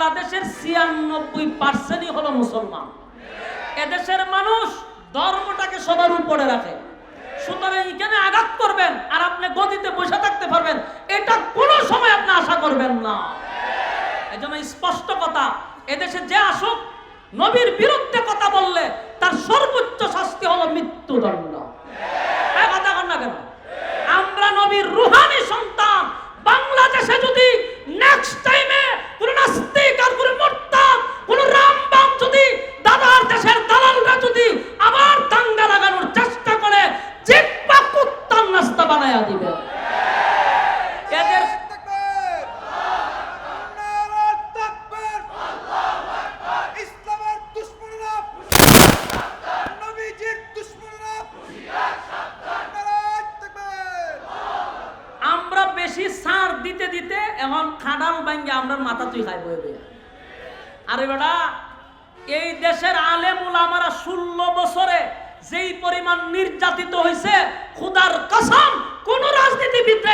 বাংলাদেশের 96% হলো মুসলমান। এদেশের মানুষ ধর্মটাকে সবার উপরে রাখে। সুতরাং এখানে আঘাত করবেন আর আপনি গদিতে বসে থাকতে পারবেন, এটা কোনো সময় আপনি আশা করবেন না। এজন্য স্পষ্ট কথা, এদেশে যে আসুক, নবীর বিরুদ্ধে কথা বললে তার সর্বোচ্চ শাস্তি হলো মৃত্যুদণ্ড। কথা কন না কেন? আমরা নবীর রুহানি সন্তান। বাংলাদেশে যদি নেক্সট টাইমে কোন নাস্তিক আর কোন মুরতাদ, কোন রামবাম যদি দাদার দেশের দালালরা যদি আবার দাঙ্গা লাগানোর চেষ্টা করে, জিব্বা কুত্তার নাস্তা বানায়া দিবে। এদের বেশি সার দিতে দিতে এমন খাডাল ভাঙ্গে আমরা মাথা তুই খাইব। আরে বেটা, এই দেশের আলেম উলামারা 16 বছরে যেই পরিমাণ নির্যাতিত হয়েছে, খোদার কসম কোন রাজনীতিবিদ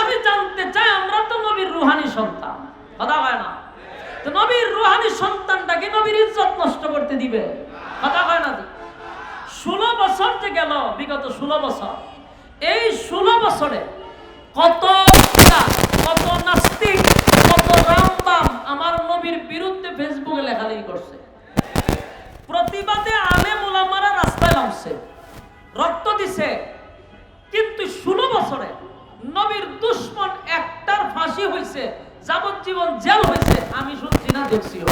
আমি জানতে চাই, আমরা তো নবীর রুহানি সন্তান। কথা হয় না তো? নবীর রুহানি সন্তানটাকে নবীর ইজ্জত নষ্ট করতে দিবে? কথা হয় না? 16 বছর যে গেল, বিগত 16 বছর, এই 16 বছরে কত নাস্তিক, কত রামবাম আমার নবীর বিরুদ্ধে ফেসবুকে লেখালেখি করছে। প্রতিবাদে আলেম ওলামারা রাস্তায় নামছে, রক্ত দিছে, কিন্তু 16 বছরে নবীর দুশমন একটার ফাঁসি হয়েছে, যাবজ্জীবন জেল হয়েছে, আমি শুনছি না, দেখছিও।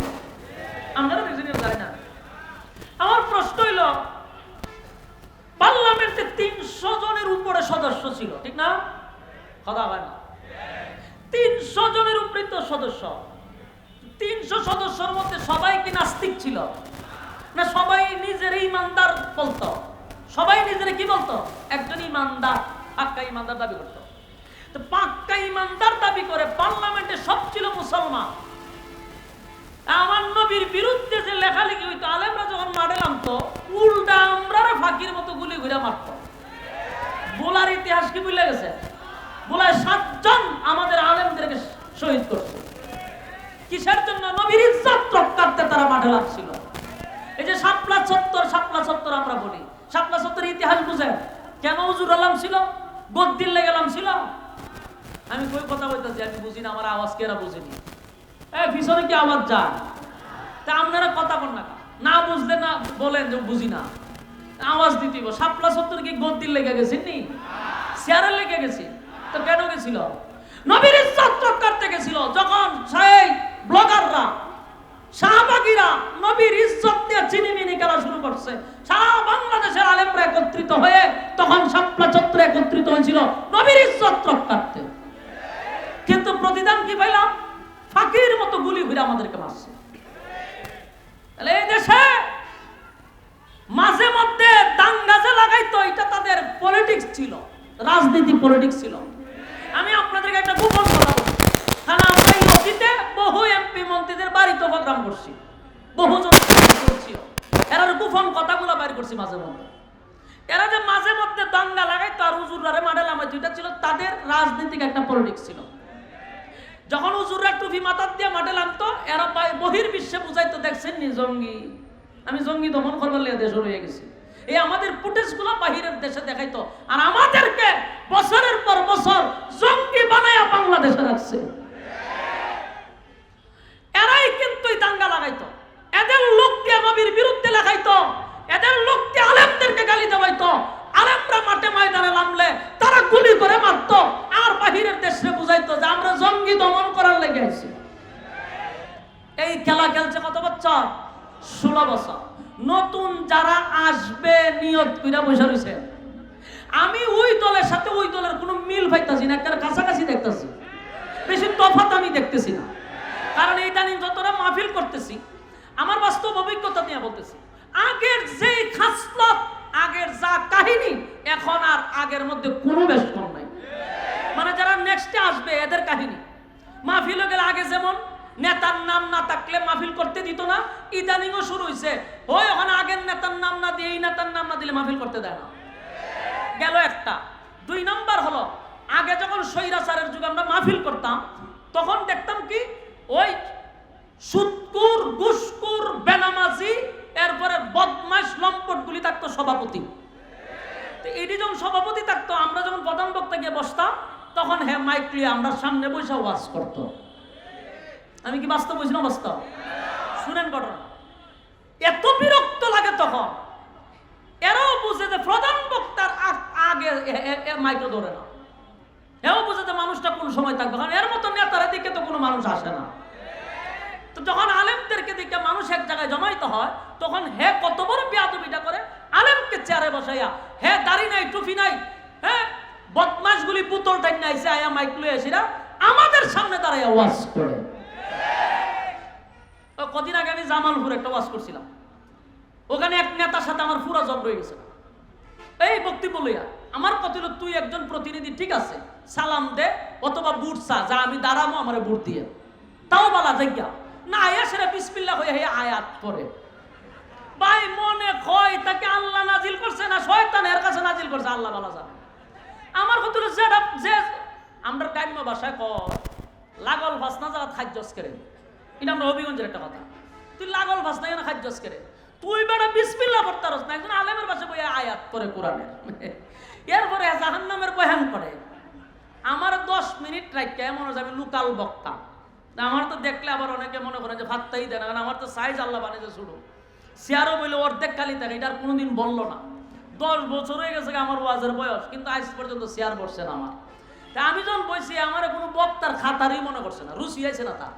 আপনারা দেখছেন জানি না। আমার প্রশ্ন হইল, পার্লামেন্টে 300 জনের উপরে সদস্য ছিল, ঠিক না? কথা হয় না? 300 জনের উপরে তো সদস্য। 300 সদস্যের মধ্যে সবাই কি নাস্তিক ছিল না? সবাই নিজের ইমানদার বলতো। সবাই নিজের কি বলতো? একজন ইমানদার, পাক্কা ইমানদার দাবি করতো। তো পাক্কা ইমানদার দাবি করে পার্লামেন্টে সব ছিল মুসলমান। আমার নবীর বিরুদ্ধে যে লেখালেখি হইতো, আলেমরা যখন মাঠে নামতো, উল্টা আমরা ফাঁকির মতো গুলি ঘুরে মারতো। বোলার ইতিহাস কি ভুলে গেছে? বোলায় 7 জন আমাদের আলেমদেরকে শহীদ করছে। কিসের জন্য? নবীর ইজ্জত রক্ষার্থে তারা মাঠে লাগছিল। এই যে শাপলা চত্বর আমরা বলি, শাপলা চত্বরের ইতিহাস বুঝেন? কেন হুজুর আলম ছিল? গদ্দির লেগে গেলাম ছিল। আমি কই কথা বলতেছি, আমি বুঝি না, আমার আওয়াজ কেরা বুঝিনি। পিছনে কি আওয়াজ যায়? তা আপনারা কথা বল না, বুঝলে না বলেন যে বুঝি না, আওয়াজ দিতে। শাপলা চত্বর কি গদ্দির লেগে গেছেন নি? চেয়ারে লেগে গেছি। তো কেন গেছিল? নবীর ইজ্জত রক্ষার্থে গেছিল। যখন সেই ব্লগাররা, শাহবাগীরা নবীর ইজ্জত নিয়ে চিনিমিনি খেলা শুরু করছে, সারা বাংলাদেশের আলেমরা একত্রিত হয়ে তখন শাপলা চত্বরে একত্রিত হয়েছিল নবীর ইজ্জত রক্ষার্থে। কিন্তু প্রতিদান কি পাইলাম? ফাঁকির মতো গুলি ঘুরে আমাদেরকে মারছে। তাহলে এই দেশে মাঝে মধ্যে দাঙ্গা যে লাগাইতো, এটা তাদের পলিটিক্স ছিল, রাজনীতি পলিটিক্স ছিল। আমি আপনাদেরকে একটা গোপন কথা বলছি, কারণ আমরা এই অতীতে বহু এমপি মন্ত্রীদের বাড়িতে প্রোগ্রাম করছি, বহুজন করছি, এরা গোপন কথাগুলো বাইর করছি মাঝে মধ্যে। এরা যে মাঝে মধ্যে দাঙ্গা লাগাইতো আর হুজুররা মাঠে নামাইতো, এটা ছিল তাদের রাজনীতিক একটা পলিটিক্স ছিল। যখন হুজুররা টুপি মাথার দিয়ে মাঠে নামতো, এরা বহির্বিশ্বে বুঝাইতো, দেখছেন নি জঙ্গি, আমি জঙ্গি দমন করবার লেগে দেশ রয়ে গেছি। এই আমাদের ফুটেজগুলো বাহিরের দেশে দেখাইতো, আর আমাদেরকে বছরের পর বছর জঙ্গি বানায়া বাংলাদেশে রাখছে। এরাই কিন্তু দাঙ্গা লাগাইতো, এদের লোক দিয়ে নবীর বিরুদ্ধে লেখাইতো, এদের লোক দিয়ে আলেমদেরকে গালি দেওয়াইতো। আলেমরা মাঠে ময়দানে নামলে তারা গুলি করে মারতো, আর বাহিরের দেশে বুঝাইতো যে আমরা জঙ্গি দমন করার লেগে আছি। এই খেলা খেলছে কত বছর? 16 বছর। নতুন যারা আসবে নিয়ত কইরা বসে রইছে। আমি ওই দলের সাথে ওই দলের কোনো মিল পাইতাছি না, একটা কাছাকাছি দেখতেছি, বেশি তফাৎ আমি দেখতেছি না। কারণ এইটা নিয়ে যতটা মাহফিল করতেছি, আমার বাস্তব অভিজ্ঞতা নিয়ে বলতেছি, আগের যে খাসলত, আগের যা কাহিনী, এখন আর আগের মধ্যে কোনো বেশ কম নাই। মানে যারা নেক্সটে আসবে এদের কাহিনী। মাহফিল গেলে আগে যেমন নেতার নাম না থাকলে মাহফিল করতে দিত না, ইদানিংও শুরু হয়েছে ওই ওখানে আগের নেতার নাম না দিয়ে এই নেতার নাম না দিলে মাহফিল করতে দেয় না। গেল একটা। 2 নম্বর হলো, আগে যখন স্বৈরাচারের যুগে আমরা মাহফিল করতাম, তখন দেখতাম কি ওই সুদকুর, ঘুষকুর, বেনামাজি, এরপরে বদমাশ লম্পটগুলি থাকতো সভাপতি। এটি যখন সভাপতি থাকতো, আমরা যখন প্রধান বক্তা গিয়ে বসতাম, তখন হ্যাঁ মাইক লিয়ে আমরা সামনে বসে ওয়াজ করতো। আমি কি বাস্তব বলছি না বাস্তব? শুনেন ঘটনা। এত বিরক্ত লাগে তখন, এরাও বুঝে যে প্রধান বক্তার আগে মাইকও ধরে না, এও বুঝে যে মানুষটা কোন সময় থাকবে, কারণ এর মতো নেতারা দিকে তো কোনো মানুষ আসে না। তো যখন আলেমদেরকে দিকে মানুষ এক জায়গায় জমাইতে হয়, তখন হে কত বড় বেয়াদবিটা করে, আলেমকে চেয়ারে বসাইয়া, হে দাড়ি নাই, টুপি নাই, হ্যাঁ বদমাশগুলি পুতল টাইম নাইছে আয়া মাইক লয়ে এসিরা আমাদের সামনে দাঁড়াইয়া ওয়াজ করে। কদিন আগে আমি জামালপুর একটা ওয়াজ করছিলাম, ওখানে এক নেতার সাথে আমার পুরো জব রয়ে গেছে। এই বক্তব্য লইয়া আমার কথা হলো, তুই একজন প্রতিনিধি, ঠিক আছে, সালাম দে অথবা বুট চা, যা আমি দাঁড়াবো আমার বুট দিয়ে, তাও বলা জায়গা না, আয়া সেরা বিসমিল্লাহ হয়ে হে আয়াত পড়ে। ভাই মনে কয় তাকে আল্লাহ নাজিল করছে না শয়তান এর কাছে নাজিল করছে, আল্লাহ বলা যায়। আমার কথা হলো যেটা যে আমরা গ্রাম্য ভাষায় লাগল ভাস না যারা খাদ্যস করে, এটা আমরা হবিগঞ্জের একটা কথা। তুই লাগল ভাস না কেন খাদ্যস করে, তুই বেটা বিসমিল্লাহ পড়তে পারছ না, একজন আলেমের ভাষা বই আয়াত পড়ে কোরআনের, এরপরে জাহান্নামের বয়ান করে। আমার 10 মিনিট রাখতে মনে হয় আমি লোকাল বক্তা, আমার তো দেখলে আবার অনেকে মনে করে যে ভাতটাই দেয় না, কারণ আমার তো সাইজ আল্লাহ বানিয়েছে শুরু, চেয়ারও বললে অর্ধেক খালি থাকে, এটা আর কোনোদিন বললো না। 10 বছর হয়ে গেছে আমার ওয়াজের বয়স, কিন্তু আজ পর্যন্ত চেয়ার বসছে না আমার। তা আমি যখন বসি আমার কোনো বক্তার খাতারই মনে করছে না, রুচি আছে না তার,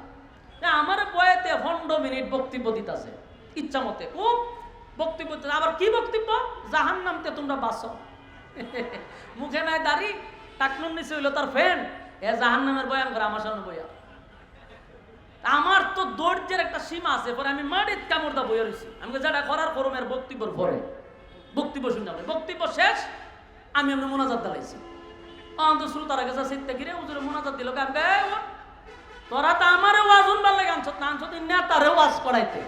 আমার বয়েতে 15 মিনিট বক্তব্য দিতেছে ইচ্ছা মতে, খুব বক্তব্য। আবার কি বক্তব্য? জাহান্নামতে তোমরা বাঁচো, মুখে নাই দাড়ি, টাকনুন নিচে হইলো তার ফ্রেন্ড, এ জাহান্নামের বয়ান করে আমার সামনে বইয়া। আমার তো ধৈর্যের একটা সীমা আছে, পরে আমি মাটির কামড়দা বইয়া রয়েছি, আমি যেটা করার করমের বক্তব্যের পরে বক্তব্য শুনলাম, বক্তব্য শেষ আমি এমনি মোনাজাত দাঁড়াইছি, অন্ত শ্রোতারা গেছে সিটতে গিরে উজুরে মোনাজাত দিল, তোরা তো আমারে ওয়াজ উনবার লাগে আনছত না, আনছত নেতারে ওয়াজ করাইতে,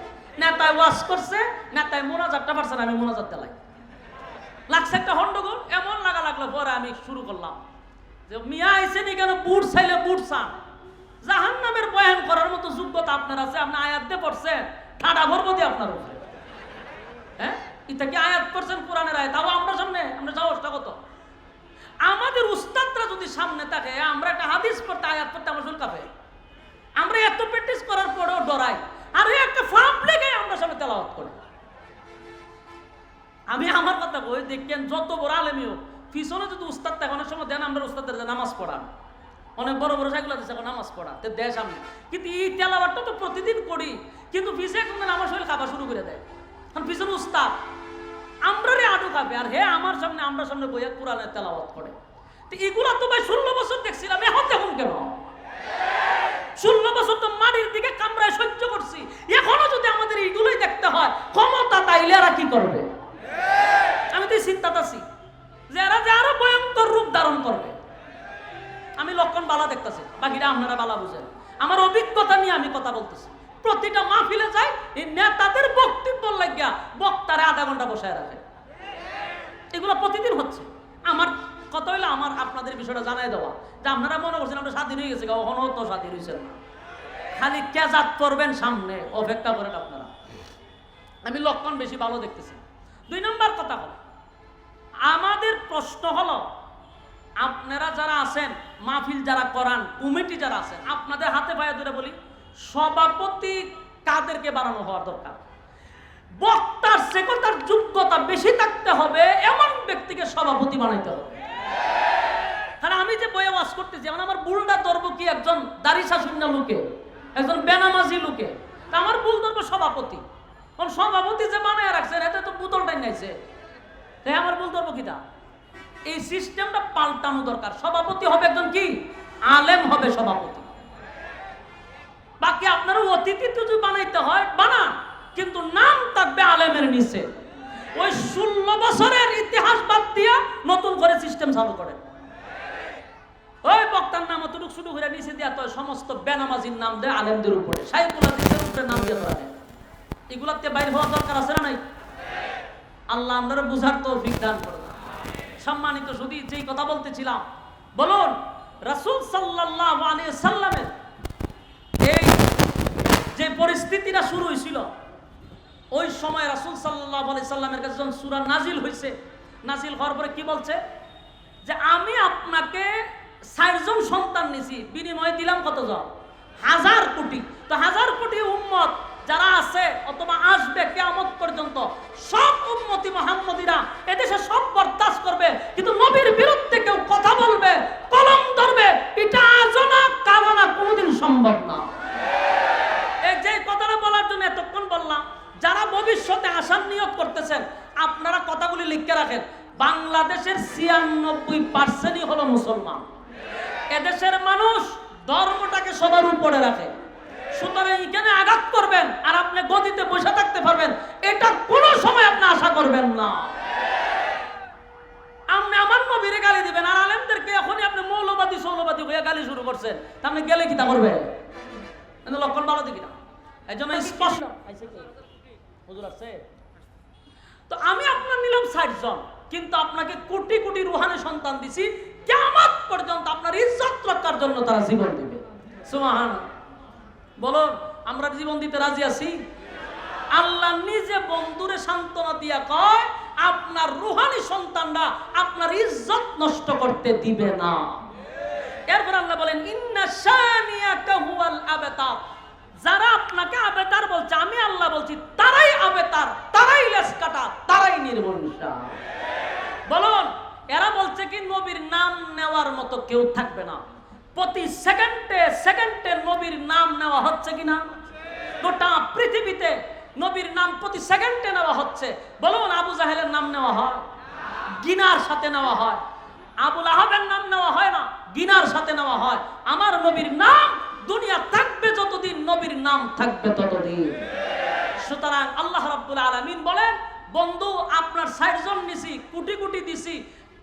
নেতায় ওয়াজ করছে, নেতায় মোনাজাতটা পারছে না, আমি মোনাজাত দিলাই, লাগছে একটা হন্ডগোল, এমন লাগলো। পরে আমি শুরু করলাম যে মিয়া আইসেনি কেন, বুট চাইলে বুট চান, জাহান্নামের বয়ান করার মতো যোগ্যতা আপনার আছে, আপনি আয়াত দিয়ে পড়ছেন, ঠাডা ভরবো দিয়ে আপনার উপরে, হ্যাঁ এটা কি আয়াত পড়ছেন কোরআনের আয়াত, তাও আমরা সামনে, আমরা সাহসটা কত। আমাদের উস্তাদরা যদি সামনে থাকে, আমরা একটা হাদিস পড়তে আয়াত পড়তে আমার শুন কাঁপে, আমরা এত প্র্যাকটিস করার পরেও ডরাই, আর একটা ফাপ লেগে আমরা সামনে তেলাওয়াত করি। আমি আমার কথা কই, দেখেন যত বড় আলেমী হোক, পিছনে যদি উস্তাদ থাকে, অনেক সময় দেন আমরা উস্তাদের নামাজ পড়ান, অনেক বড় বড় সাইকেল আছে নামাজ পড়া দেয় সামনে, কিন্তু এই তেলাওয়াতটা তো প্রতিদিন করি, কিন্তু পিছিয়ে একদম আমার শরীর খাবার শুরু করে দেয়, কারণ পিছনে উস্তাদ আমরা রে আডু খাবে, আর হে আমার সামনে আমরা সামনে বইয়া কোরআনের তেলাওয়াত করে। তো এগুলা তো ভাই 16 বছর দেখছিলাম, এখন দেখুন কেন? 16 বছর তো মাটির দিকে কামড়ায় সহ্য করছি, এখনো যদি আমাদের এইগুলোই দেখতে হয়, ক্ষমতা তাইলে এরা কি করবে? আমি তো চিন্তাতে আছি যে এরা যে আরো ভয়ঙ্কর রূপ ধারণ করবে। আমি লক্ষণ বালা দেখতেছি, বাকিরা আপনারা বালা বুঝেন, আমার অভিজ্ঞতা নিয়ে আমি কথা বলতেছি। প্রতিটা মাহফিলে যায়, এই নেতাদের বক্তব্য লাগিয়া বক্তারে আধা ঘন্টা বসায় রাখে, এগুলো প্রতিদিন হচ্ছে। আমার কথা হইলো আমার আপনাদের বিষয়টা জানাই দেওয়া, যে আপনারা মনে করছেন আমরা স্বাধীন হয়ে গেছি, কখনো তো স্বাধীন হয়েছেন না, খালি কেজাত করবেন, সামনে অপেক্ষা করেন আপনারা। আমি লক্ষণ বেশি ভালো দেখতেছি। 2 নম্বর কথা হলো, আমাদের প্রশ্ন হলো, আপনারা যারা আছেন, মাহফিল যারা করান, কমিটি যারা আছেন, আপনাদের হাতে পায়ে ধরে বলি, সভাপতি কাদেরকে বানানো হওয়ার দরকার? বক্তার সেকতার যোগ্যতা বেশি থাকতে হবে এমন ব্যক্তিকে সভাপতি বানাইতে হবে। কারণ আমি যে বয়ে ওয়াজ করতেছি, আমার বুলটা ধরবো কি একজন দাড়ি শাসুন্না লোকে, একজন বেনামাজি লোকে, আমার বুল ধরবো সভাপতি। সভাপতি যে বানায় রাখছে, এতে তো বুতলটাই নাইছে, তাই আমার বুল ধরবো কিটা? এই সিস্টেমটা পাল্টানো দরকার। সভাপতি হবে একজন কি আলেম হবে সভাপতি, বাকি আপনারা অতিথি যদি বানাইতে হয় বানান, কিন্তু নাম থাকবে আলেমের নিচে। ওই 16 বছরের ইতিহাস বাদ দিয়া নতুন করে সিস্টেম চালু করেন। ওই বক্তার নাম অতটুকু শুরু করে নিচে দিয়া তো সমস্ত বেনামাজির নাম দেয় আলেমদের উপরে, সাইকুল হাদিসের উপরে নাম দিয়ে ধরা দেয়। এগুলাতে বাইরে হওয়ার দরকার আছে না নাই? আল্লাহ আপনারা বুঝার তৌফিক দান করুন। সম্মানিত শুধু যেই কথা বলতেছিলাম, বলুন রাসূল সাল্লাল্লাহু আলাইহি সাল্লামের এই যে পরিস্থিতিটা শুরু হয়েছিল ওই সময় রাসূল সাল্লাল্লাহু আলাইহি সাল্লামের কাছে যখন সূরা নাজিল হয়েছে, নাজিল হওয়ার পরে কি বলছে যে আমি আপনাকে ৬০ জন সন্তান নিছি, বিনিময়ে দিলাম কতজন? ১০০০ কোটি। তো ১০০০ কোটি উম্মত যারা আছে অথবা আসবে কিয়ামত পর্যন্ত সব উম্মতি মুহাম্মদীরা এদেশে সব বরদাস্ত করবে, কিন্তু নবীর বিরুদ্ধে কেউ কথা বলবে, কলম ধরবে, এটা আজও না কালও না, কোনোদিন সম্ভব না। এই যে কথাটা বলার জন্য এতক্ষণ বললাম, যারা ভবিষ্যতে আসার নিয়ত করতেছেন আপনারা কথাগুলি লিখে রাখেন। বাংলাদেশের ৯৬% হলো মুসলমান। এদেশের মানুষ ধর্মটাকে সবার উপরে রাখে, সুতরাং এখানে আঘাত করবেন আর আপনি গদিতে বসে থাকতে পারবেন, এটা কোনো সময় আপনি আশা করবেন না। আপনি আমার নবীরে গালি দিবেন আর আলেমদেরকে এখনই আপনি মৌলবাদী সৌলবাদী হয়ে গালি শুরু করছেন, তা আপনি গেলে কি তা করবে? লক্ষণ ভালো দেখি না, এই জন্য স্পষ্ট। তো আমি আপনার নিলাম ৬০ জন, কিন্তু আপনাকে কোটি কোটি রুহানি সন্তান দিছি, কিয়ামত পর্যন্ত আপনার ইজ্জত রক্ষার জন্য তারা জীবন দিবে। সুবহানাল্লাহ। বলুন আমরা জীবন দিতে রাজি আছি? আল্লাহ নিজে বন্ধুরে সান্ত্বনা দিয়া কয় আপনার রুহানি সন্তানরা আপনার ইজ্জত নষ্ট করতে দিবে না। এরপর আল্লাহ বলেন ইন্না শানিয়াকা হুয়াল আবতার। যারা আপনাকে আবেতার বলছে, আমি আল্লাহ বলছি তারাই আবেতার, তারাই লেস কাটা, তারাই নির্বংশা। বলুন এরা বলছে কি নবীর নাম নেওয়ার মতো কেউ থাকবে না। প্রতি সেকেন্ডে সেকেন্ডে নবীর নাম নেওয়া হচ্ছে কিনা? গোটা পৃথিবীতে নবীর নাম প্রতি সেকেন্ডে নেওয়া হচ্ছে। বলুন আবু জাহেলের নাম নেওয়া হয়, গিনার সাথে নেওয়া হয়। আবুল আহাবের নাম নেওয়া হয় না, গিনার সাথে নেওয়া হয়। আমার নবীর নাম দুনিয়া থাকবে যতদিন, নবীর নাম থাকবে ততদিন। সুতরাং আল্লাহ রাব্বুল আলামিন বলেন বন্ধু আপনার ৬০ জন নিছি, কোটি কোটি দিছি,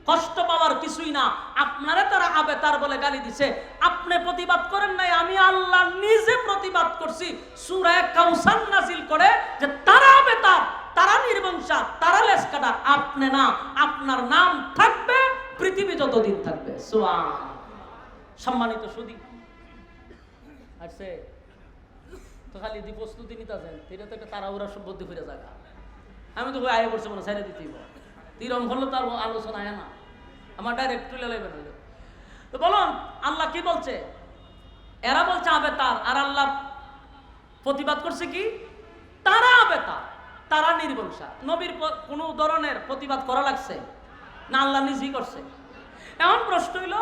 কষ্ট পাওয়ার কিছুই না। আপনারা তারা আবেতার বলে গালি দিছে, আপনি প্রতিবাদ করেন নাই, আমি আল্লাহ নিজে প্রতিবাদ করছি সূরা কাউসার নাজিল করে যে তারা আবেতার, তারা নির্বংশা, তারা লেজ কাটা, আপনি না। আপনার নাম থাকবে পৃথিবী যতদিন থাকবে। সুবহানাল্লাহ। সম্মানিত সুধী আসছে তো খালি দি প্রস্তুতি নিতে আছেন, এটা তো একটা তাড়াহুড়া সব বুদ্ধি ফিরে জায়গা। আমি তো আয় করছে মনে সাইডে দিতেই তিরম হলো তার আলোচনা আয় না, আমার ডাইরেক্ট তুলে লাগবে না। তো বলুন আল্লাহ কি বলছে? এরা বলছে আবেতার, আর আল্লাহ প্রতিবাদ করছে কি? তারা আবেতার, তারা নির্বংশা। নবীর কোনো ধরনের প্রতিবাদ করা লাগছে না, আল্লাহ নিজেই করছে। এমন প্রশ্ন হইল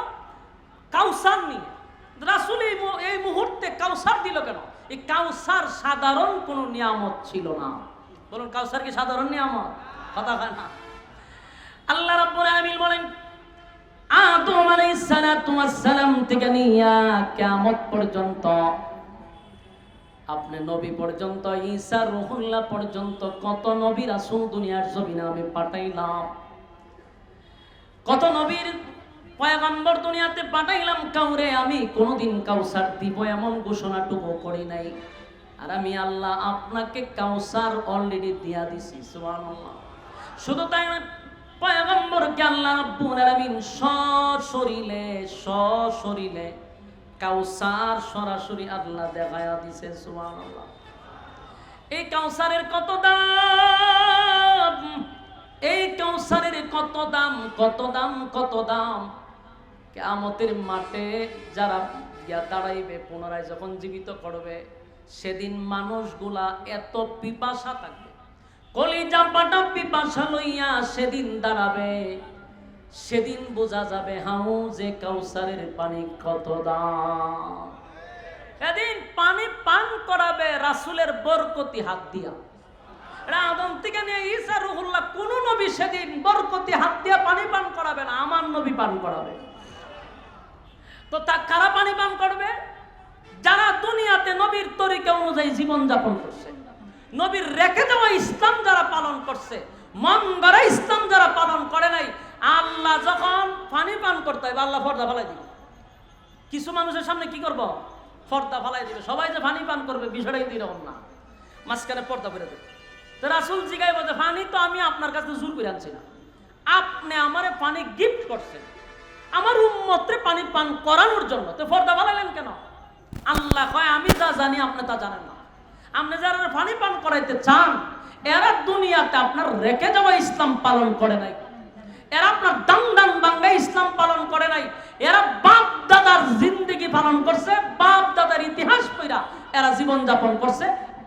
কাউসার নিয়ে, রাসূল এই মুহূর্তে কাউসার দিল কেন? এই কাউসার সাধারণ কোনো নিয়ামত ছিল না। বলুন কাউসার কি সাধারণ নিয়ামত? কথা হয় না। আল্লাহ রাব্বুল আলামিন বলেন আদম আলাইহিস সালাতু ওয়াস সালাম থেকে নিয়া কিয়ামত পর্যন্ত, আপনি নবী পর্যন্ত, ঈসা রূহুল্লাহ পর্যন্ত কত নবী রাসূল দুনিয়ার জমিনে আমি পাঠাইলাম, কত নবীর পয়গম্বর দুনিয়াতে পাঠাইলাম, কাউরে আমি কোনোদিন কাউসার দিব এমন ঘোষণাটুকু করি নাই। আর আমি আল্লাহ আপনাকে কাউসার অলরেডি দিয়া দিছি। সুবহানাল্লাহ। শুধু তাই না, পয়গম্বরকে আল্লাহ রাব্বুল আলামিন সশরীরে কাউসার সরাসরি আল্লাহ দেখায়া দিছে। সুবহানাল্লাহ। এই কাউসারের কত দাম, এই কাউসারের কত দাম, কত দাম, কত দাম। কিয়ামতের মাঠে যারা গিয়া দাঁড়াইবে, পুনরায় যখন জীবিত করবে, সেদিন মানুষগুলা এত পিপাসা থাকবে, কলিজা পাটা পিপাসা লইয়া সেদিন দাঁড়াবে, সেদিন বোঝা যাবে হাউজে কাউসারের পানি কত দাম। সেদিন পানি পান করাবে রাসূলের বরকতি হাত দিয়া। আদম থেকে নিয়ে ঈসা রূহুল্লাহ কোন নবী সেদিন বরকতি হাত দিয়া পানি পান করাবে না, আমার নবী পান করাবে। তো তা কারা পানি পান করবে? যারা দুনিয়াতে নবীর তরিকা অনুযায়ী জীবন যাপন করছে, নবীর রেখে দেওয়া ইসলাম যারা পালন করছে, মন গড়া ইসলাম যারা পালন করে নাই। আল্লাহ যখন পানি পান করতে হবে আল্লাহ পর্দা ফেলাই দিবে। কিছু মানুষের সামনে কি করব? পর্দা ফেলাই দিবে। সবাই যে পানি পান করবে বিষয়টাই এরকম না, মাঝখানে পর্দা করে দেবে। তো রাসূল জিগাইব যে পানি তো আমি আপনার কাছে জোর করে আনছি না, আপনি আমারে পানি গিফট করছেন আমার উম্মতরে পানি পান করানোর জন্য, তো পর্দা ফেলাইলেন কেন? আল্লাহ কয় আমি যা জানি আপনি তা জানেন না। আপনি যারা পানি পান করাইতে চান, এরা দুনিয়াতে আপনার রেখে যাওয়া ইসলাম পালন করে নাই, এরা আপনার দান দান বাঙ্গা ইসলাম পালন করে নাই, এরা বাপ দাদার জিন্দেগি পালন করছে, বাপ দাদার ইতিহাস পড়া এরা জীবন যাপন করছে,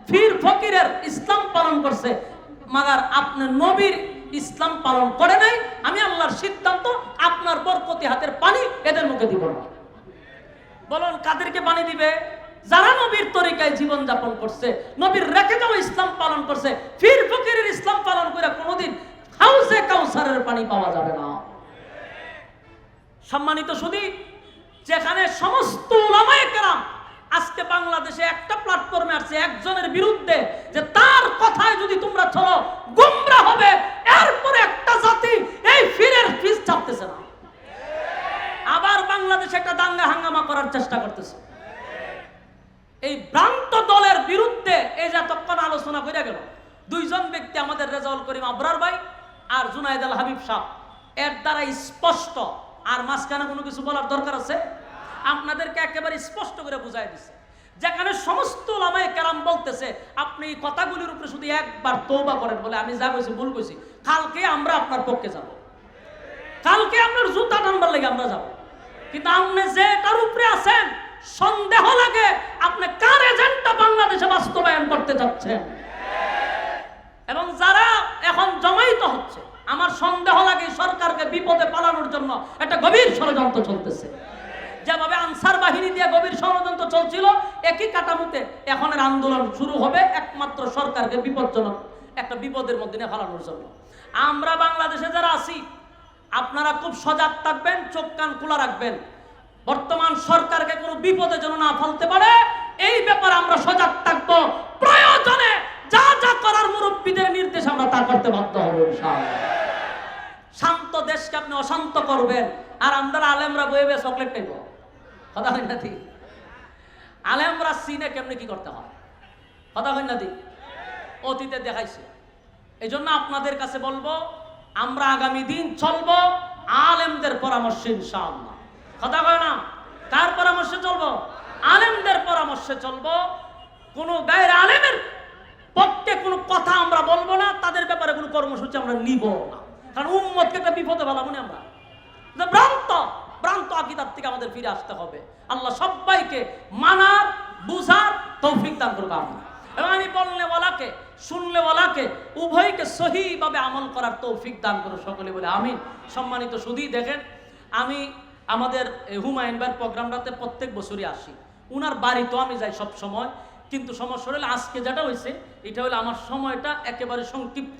ফির ফকিরের ইসলাম পালন করছে, মাগার আপনি নবীর ইসলাম পালন করে নাই। আমি আল্লাহর সিদ্ধান্ত, আপনার বরকতি হাতের পানি এদের মুখে দিব না। বলুন কাদেরকে পানি দিবে? যারা নবীর তরিকায় জীবন যাপন করছে, নবীর রেখে যাওয়া ইসলাম পালন করছে, ফির ফকিরের ইসলাম পালন করে কোনোদিন হাউজে কাউসারের পানি পাওয়া যাবে না। সম্মানিত সুধী, যেখানে সমস্ত উলামায়ে কেরাম আজকে বাংলাদেশে একটা প্ল্যাটফর্মে আসছে একজনের বিরুদ্ধে, যে তার কথায় যদি তোমরা চলো গোমরাহ হবে, এরপরে একটা জাতি এই ফিরের ফিস ছাড়তেছে না, আবার বাংলাদেশে একটা দাঙ্গা হাঙ্গামা করার চেষ্টা করতেছে। এই ভ্রান্ত দলের বিরুদ্ধে এই যে এতক্ষণ আলোচনা করে গেল, দুইজন ব্যক্তি আমাদের রেজাউল করিম আবরার ভাই আর জুনায়েদ আল হাবিব সাহেব, এর দ্বারা স্পষ্ট, আর মাঝখানে কোনো কিছু বলার দরকার আছে? আপনাদেরকে একেবারে স্পষ্ট করে বুঝাই দিচ্ছে, যেখানে সমস্ত উলামায়ে কেরাম বলতেছে আপনি এই কথাগুলির উপরে শুধু একবার তওবা করেন, বলে আমি যা কইছি ভুল কইছি, কালকে আমরা আপনার পক্ষে যাব, কালকে আপনার জুতা টানবার লাগে আমরা যাব। কিন্তু আপনি যে এটার উপরে আছেন, সন্দেহ লাগে আপনি কার এজেন্ডা বাংলাদেশে বাস্তবায়ন করতে যাচ্ছেন। এবং যারা এখন জমাইত হচ্ছে, আমার সন্দেহ লাগে সরকারকে বিপদে পালানোর জন্য একটা গভীর ষড়যন্ত্র চলতেছে। যেভাবে আনসার বাহিনী দিয়ে গভীর ষড়যন্ত্র চলছিল, একই কাঠামোতে এখনের আন্দোলন শুরু হবে একমাত্র সরকারকে বিপজ্জনক একটা বিপদের মধ্যে নিয়ে ফেলানোর জন্য। আমরা বাংলাদেশে যারা আছি, আপনারা খুব সজাগ থাকবেন, চোখ কান খোলা রাখবেন। বর্তমান সরকারকে কোনো বিপদে যেন না ফেলতে পারে, এই ব্যাপারে আমরা সজাগ থাকবো। প্রয়োজনে যা যা করার মুরব্বীদের নির্দেশ আমরা তা করতে বাধ্য হব ইনশাআল্লাহ। শান্ত দেশকে আপনি অশান্ত করবেন, আর আমরা আলেমরা বইবে চকলেট খাইব, কথা হয় না ঠিক? আলেমরা সিনে কেমনে কি করতে হয়, কথা হয় না ঠিক? অতীতে দেখাইছে। এই জন্য আপনাদের কাছে বলবো, আমরা আগামী দিন চলবো আলেমদের পরামর্শে ইনশাআল্লাহ, কথা কয় না? কার পরামর্শে চলবো? আলেমদের পরামর্শে চলবো। কোনো গায়ের আলেমের পক্ষে কোনো কথা আমরা বলবো না, তাদের ব্যাপারে কোনো কর্মসূচি আমরা নিব না, কারণ উম্মতকে একটা বিপদে ফেলাবো না আমরা। ভ্রান্ত আকীদার থেকে আমাদের ফিরে আসতে হবে। আল্লাহ সবাইকে মানার বুঝার তৌফিক দান করুক। এবং আমি বলনেওয়ালাকে শুননেওয়ালাকে উভয়কে সহিভাবে আমল করার তৌফিক দান করুক সকলে বলে আমিন। সম্মানিত সুধী, দেখেন আমি আমাদের হুমায়ুন ভাইয়ের প্রোগ্রামটাতে প্রত্যেক বছরই আসি, উনার বাড়িতেও আমি যাই সব সময়। কিন্তু সমস্যা হলে আজকে যেটা হয়েছে, এটা হলো আমার সময়টা একেবারে সংক্ষিপ্ত,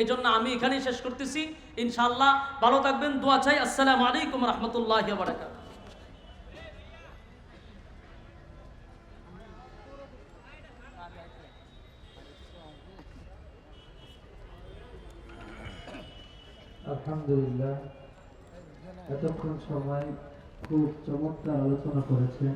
এই জন্য আমি এখানেই শেষ করতেছি। ইনশাআল্লাহ ভালো থাকবেন, দোয়া চাই। আসসালামু আলাইকুম রহমতুল্লাহি ওয়া বারাকাতুহু। আলহামদুলিল্লাহ, এতক্ষণ সময় খুব চমৎকার আলোচনা করেছেন।